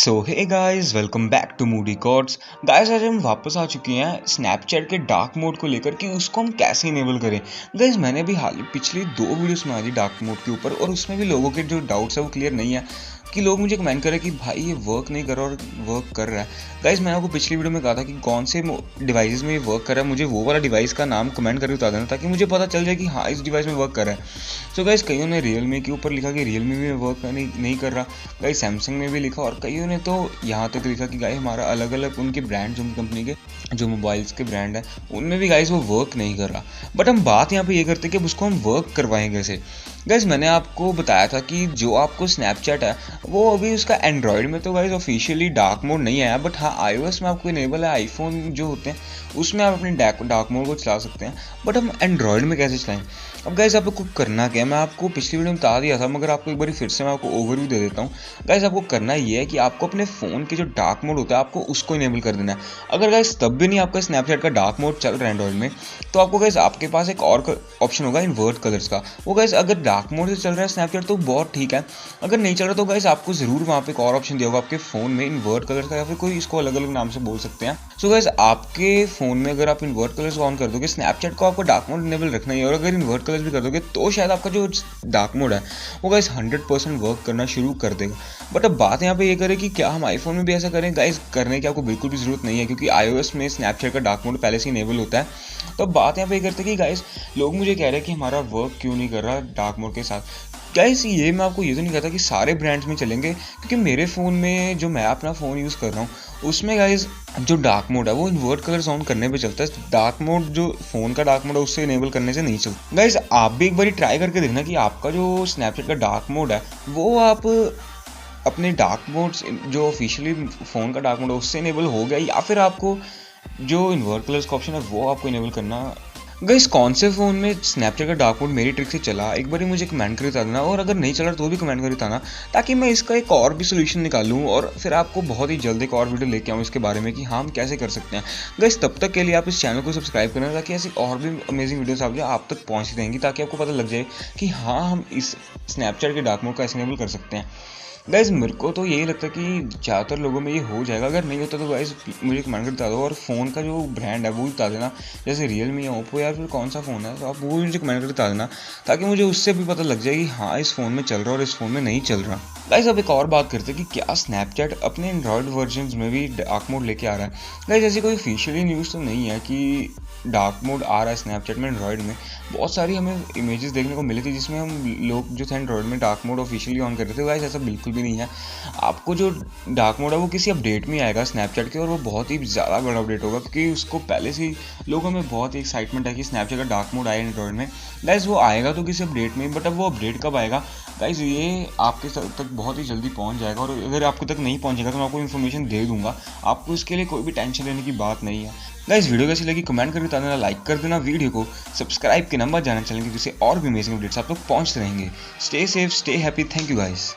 So hey guys, welcome back to Moody Chords. Guys, आज हम वापस आ चुके हैं स्नैपचैट के डार्क मोड को लेकर कि उसको हम कैसे इनेबल करें। गाइस, मैंने भी पिछली 2 वीडियोस बना दी डार्क मोड के ऊपर और उसमें भी लोगों के जो डाउट्स है वो क्लियर नहीं है कि लोग मुझे कमेंट करें कि भाई ये वर्क नहीं कर रहा और वर्क कर रहा है। गाइस, मैंने आपको पिछली वीडियो में कहा था कि कौन से डिवाइसेस में ये वर्क कर रहा है, मुझे वो वाला डिवाइस का नाम कमेंट करके बता देना ताकि मुझे पता चल जाए कि हाँ इस डिवाइस में वर्क कर रहा है। सो गाइस, कईयों ने रियलमी के ऊपर लिखा कि रियलमी में वर्क नहीं कर रहा। गाइस, सैमसंग में भी लिखा और कईयों ने तो यहाँ तक लिखा कि गाइस हमारा अलग अलग उनके ब्रांड, उनकी कंपनी के जो मोबाइल्स के ब्रांड है उनमें भी गाइस वो वर्क नहीं कर रहा। बट हम बात यहाँ पे ये करते कि अब उसको हम वर्क करवाएं कैसे। गाइस, मैंने आपको बताया था कि जो आपको स्नैपचैट है वो अभी उसका एंड्रॉयड में तो गाइस ऑफिशियली डार्क मोड नहीं आया, बट हाँ iOS में आपको इनेबल है। आईफोन जो होते हैं उसमें आप अपने डार्क मोड को चला सकते हैं, बट हम एंड्रॉयड में कैसे चलाएं। अब गाइस, आपको करना क्या है, मैं आपको पिछली वीडियो में बता दिया था मगर आपको एक बार फिर से मैं आपको ओवरव्यू दे देता हूँ। गाइस, आपको करना ये है कि आपको अपने फ़ोन के जो डार्क मोड होता है आपको उसको इनेबल कर देना है। अगर गाइस तब भी नहीं आपका स्नैपचैट का डार्क मोड चल रहा है एंड्रॉयड में, तो आपको गाइस आपके पास एक और ऑप्शन होगा इन्वर्ट कलर्स का। वो गाइस अगर डार्क मोड से चल रहा है स्नैपचैट तो बहुत ठीक है, अगर नहीं चल रहा तो गाइस आपको ज़रूर वहाँ पे एक और ऑप्शन दिया होगा आपके फ़ोन में इन्वर्ट कलर्स का, या फिर कोई इसको अलग अलग नाम से बोल सकते हैं। सो गाइस, आपके फ़ोन में अगर आप इन्वर्ट कलर्स ऑन कर दोगे, स्नैपचैट को आपको डार्क मोड इनेबल रखना ही है, और अगर इन्वर्ट कलर्स भी कर दोगे तो शायद आपका जो डार्क मोड है वो गाइस 100% वर्क करना शुरू कर देगा। बट अब बात यहाँ पे ये करें कि क्या हम आईफोन में भी ऐसा करें। गाइस, करने की आपको बिल्कुल भी ज़रूरत नहीं है क्योंकि iOS में स्नैपचैट का डार्क मोड पहले से इनेबल होता है। तो अब बात यहाँ पे ये करते हैं कि गाइस लोग मुझे कह रहे हैं कि हमारा वर्क क्यों नहीं कर रहा डार्क मोड के साथ। गाइस, ये मैं आपको ये तो नहीं कहता कि सारे ब्रांड्स में चलेंगे, क्योंकि मेरे फ़ोन में जो मैं अपना फ़ोन यूज़ कर रहा हूँ उसमें गाइस जो डार्क मोड है वो इन्वर्ट कलर्स ऑन करने पे चलता है। डार्क मोड जो फ़ोन का डार्क मोड है उससे इनेबल करने से नहीं चलता। गाइस, आप भी एक बार ट्राई करके देखना कि आपका जो स्नैपचैट का डार्क मोड है वो आप अपने डार्क मोड जो ऑफिशियली फ़ोन का डार्क मोड है उससे इनेबल हो गया, या फिर आपको जो इन्वर्ट कलर्स का ऑप्शन है वो आपको इनेबल करना। गाइस, कौन से फ़ोन में स्नैपचैट का डार्क मोड मेरी ट्रिक से चला एक बार मुझे कमेंट करके बता देना, और अगर नहीं चला तो भी कमेंट करके बताना ताकि मैं इसका एक और भी सोल्यूशन निकालूं और फिर आपको बहुत ही जल्द एक और वीडियो लेके आऊँ इसके बारे में कि हाँ हम कैसे कर सकते हैं। गाइस, तब तक के लिए आप इस चैनल को सब्सक्राइब करना ताकि ऐसी और भी अमेजिंग वीडियोस आप तक पहुँचती रहेंगी, ताकि आपको पता लग जाए कि हाँ हम इस स्नैपचैट के डार्क मोड का ऐसे इनेबल कर सकते हैं। गाइस, मेरे को तो यही लगता है कि ज़्यादातर लोगों में ये हो जाएगा। अगर नहीं होता तो गाइस मुझे कमेंट करके बता दो, और फ़ोन का जो ब्रांड है वो बता देना, जैसे रियलमी या ओप्पो या फिर कौन सा फ़ोन है तो आप वो भी मुझे कमेंट करके बता देना ताकि मुझे उससे भी पता लग जाए कि हाँ इस फ़ोन में चल रहा है और इस फ़ोन में नहीं चल रहा। गाइस, अब एक और बात करते हैं कि क्या स्नैपचैट अपने एंड्रॉयड वर्जन्स में भी डार्क मोड लेके आ रहा है। गाइस, ऐसी कोई ऑफिशियली न्यूज़ तो नहीं है कि डार्क मोड आ रहा है स्नैपचैट में एंड्रॉयड में। बहुत सारी हमें इमेजेस देखने को मिली थी जिसमें हम लोग जो थे एंड्रॉयड में डार्क मोड ऑफिशियली ऑन कर रहे थे। गाइस, ऐसा बिल्कुल भी नहीं है। आपको जो डार्क मोड है वो किसी अपडेट में आएगा स्नैपचैट के, और वो बहुत ही ज़्यादा बड़ा अपडेट होगा क्योंकि उसको पहले से ही लोगों में बहुत ही एक्साइटमेंट है कि स्नैपचैट का डार्क मोड आया एंड्रॉयड में। गाइस, वो आएगा तो किसी अपडेट में, बट अब वो अपडेट कब आएगा गाइस ये आपके तक बहुत ही जल्दी पहुंच जाएगा, और अगर आपके तक नहीं पहुंचेगा तो मैं आपको इन्फॉर्मेशन दे दूंगा। आपको इसके लिए कोई भी टेंशन लेने की बात नहीं है। गाइस, वीडियो कैसी लगी कमेंट करके बता देना, लाइक कर देना वीडियो को, सब्सक्राइब के नंबर जाना चैनल की, जिससे और भी अमेजिंग अपडेट्स आप लोग पहुंचते रहेंगे। Stay safe, stay happy, thank you guys.